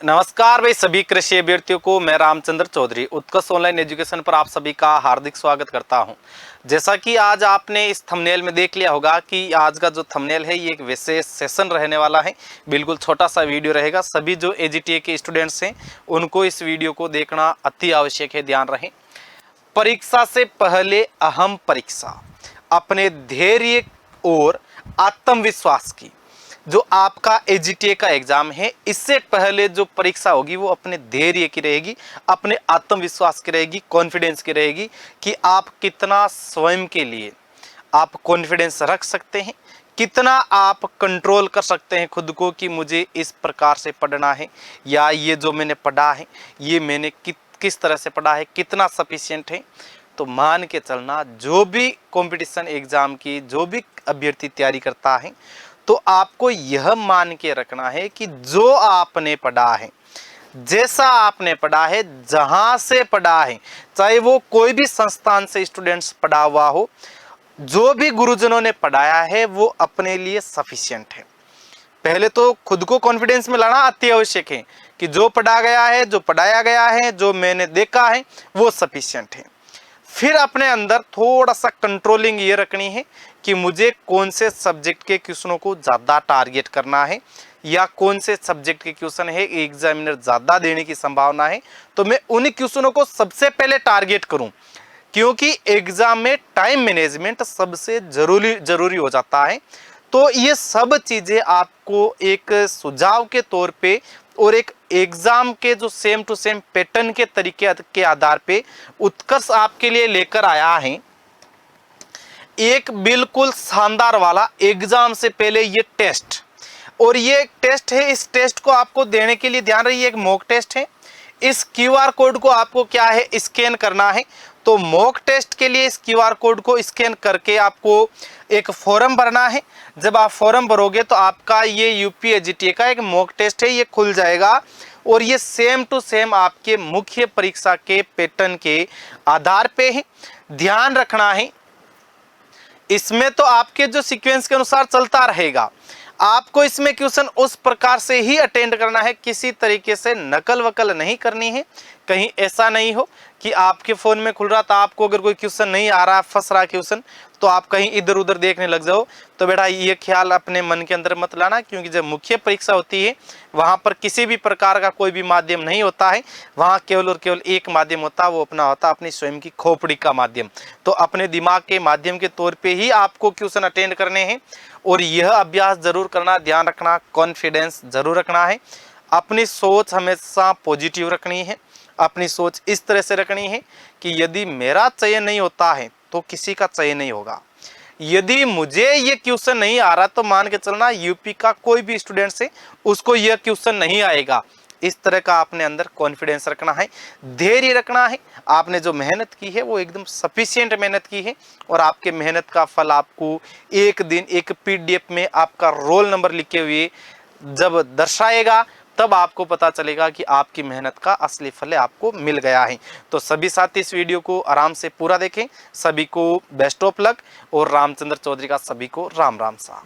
नमस्कार भाई सभी कृषि अभ्यर्थियों को, मैं रामचंद्र चौधरी उत्कर्ष ऑनलाइन एजुकेशन पर आप सभी का हार्दिक स्वागत करता हूं। जैसा कि आज आपने इस थंबनेल में देख लिया होगा कि आज का जो थंबनेल है ये एक विशेष सेशन रहने वाला है। बिल्कुल छोटा सा वीडियो रहेगा। सभी जो एजीटीए के स्टूडेंट्स हैं उनको इस वीडियो को देखना अति आवश्यक है। ध्यान रहे, परीक्षा से पहले अहम परीक्षा, अपने धैर्य और आत्मविश्वास की। जो आपका एजीटीए का एग्जाम है, इससे पहले जो परीक्षा होगी वो अपने धैर्य की रहेगी, अपने आत्मविश्वास की रहेगी, कॉन्फिडेंस की रहेगी कि आप कितना स्वयं के लिए आप कॉन्फिडेंस रख सकते हैं, कितना आप कंट्रोल कर सकते हैं खुद को कि मुझे इस प्रकार से पढ़ना है, या ये जो मैंने पढ़ा है ये मैंने किस तरह से पढ़ा है, कितना सफिशिएंट है। तो मान के चलना, जो भी कंपटीशन एग्जाम की जो भी अभ्यर्थी तैयारी करता है तो आपको यह मान के रखना है कि जो आपने पढ़ा है, जैसा आपने पढ़ा है, जहां से पढ़ा है, चाहे वो कोई भी संस्थान से स्टूडेंट्स पढ़ा हुआ हो, जो भी गुरुजनों ने पढ़ाया है वो अपने लिए सफिशिएंट है। पहले तो खुद को कॉन्फिडेंस में लाना अति आवश्यक है कि जो पढ़ा गया है, जो पढ़ाया गया है, जो मैंने देखा है वो सफिशिएंट है। फिर अपने अंदर थोड़ा सा कंट्रोलिंग ये रखनी है कि मुझे कौन से सब्जेक्ट के क्वेश्चनों को ज़्यादा टारगेट करना है, या कौन से सब्जेक्ट के क्वेश्चन है एग्जामिनर ज़्यादा देने की संभावना है, तो मैं उन क्वेश्चनों को सबसे पहले टारगेट करूं। क्योंकि एग्जाम में टाइम मैनेजमेंट सबसे जरूरी हो जाता है। तो ये सब चीज़ें आपको एक सुझाव के तौर पे और एक एग्जाम के जो सेम टू सेम पैटर्न के तरीके के आधार पे उत्कर्ष आपके लिए लेकर आया है एक बिल्कुल शानदार वाला एग्जाम से पहले ये टेस्ट। और ये एक टेस्ट है, इस टेस्ट को आपको देने के लिए ध्यान रखिए, एक मॉक टेस्ट है। इस क्यूआर कोड को आपको क्या है, स्कैन करना है। तो मॉक टेस्ट के लिए इस क्यूआर कोड को स्कैन करके आपको एक फॉर्म भरना है। जब आप फॉर्म भरोगे तो आपका ये यूपी एजीटीए का एक मॉक टेस्ट है, ये खुल जाएगा। और ये सेम टू सेम आपके मुख्य परीक्षा के पैटर्न के आधार पे है। ध्यान रखना है, इसमें तो आपके जो सीक्वेंस के अनुसार चलता रहेगा, आपको इसमें क्वेश्चन उस प्रकार से ही अटेंड करना है, किसी तरीके से नकल वकल नहीं करनी है। कहीं ऐसा नहीं हो कि आपके फोन में खुल रहा था, आपको अगर कोई क्वेश्चन नहीं आ रहा, फंस रहा क्वेश्चन, तो आप कहीं इधर उधर देखने लग जाओ। तो बेटा ये ख्याल अपने मन के अंदर मत लाना, क्योंकि जब मुख्य परीक्षा होती है वहां पर किसी भी प्रकार का कोई भी माध्यम नहीं होता है। वहां केवल और केवल एक माध्यम होता है, वो अपना होता है अपनी स्वयं की खोपड़ी का माध्यम। तो अपने दिमाग के माध्यम के तौर पे ही आपको क्वेश्चन अटेंड करने हैं। और यह अभ्यास जरूर करना, ध्यान रखना, कॉन्फिडेंस जरूर रखना है। अपनी सोच हमेशा पॉजिटिव रखनी है। अपनी सोच इस तरह से रखनी है कि यदि मेरा चयन नहीं होता है तो किसी का चयन नहीं होगा। यदि मुझे ये क्वेश्चन नहीं आ रहा तो मान के चलना यूपी का कोई भी स्टूडेंट से उसको यह क्वेश्चन नहीं आएगा। इस तरह का अपने अंदर कॉन्फिडेंस रखना है, धैर्य रखना है। आपने जो मेहनत की है वो एकदम सफिशिएंट मेहनत की है, और आपके मेहनत का फल आपको एक दिन एक पीडीएफ में आपका रोल नंबर लिखे हुए जब दर्शाएगा, तब आपको पता चलेगा कि आपकी मेहनत का असली फल आपको मिल गया है। तो सभी साथी इस वीडियो को आराम से पूरा देखें। सभी को बेस्ट ऑफ लक, और रामचंद्र चौधरी का सभी को राम राम सा।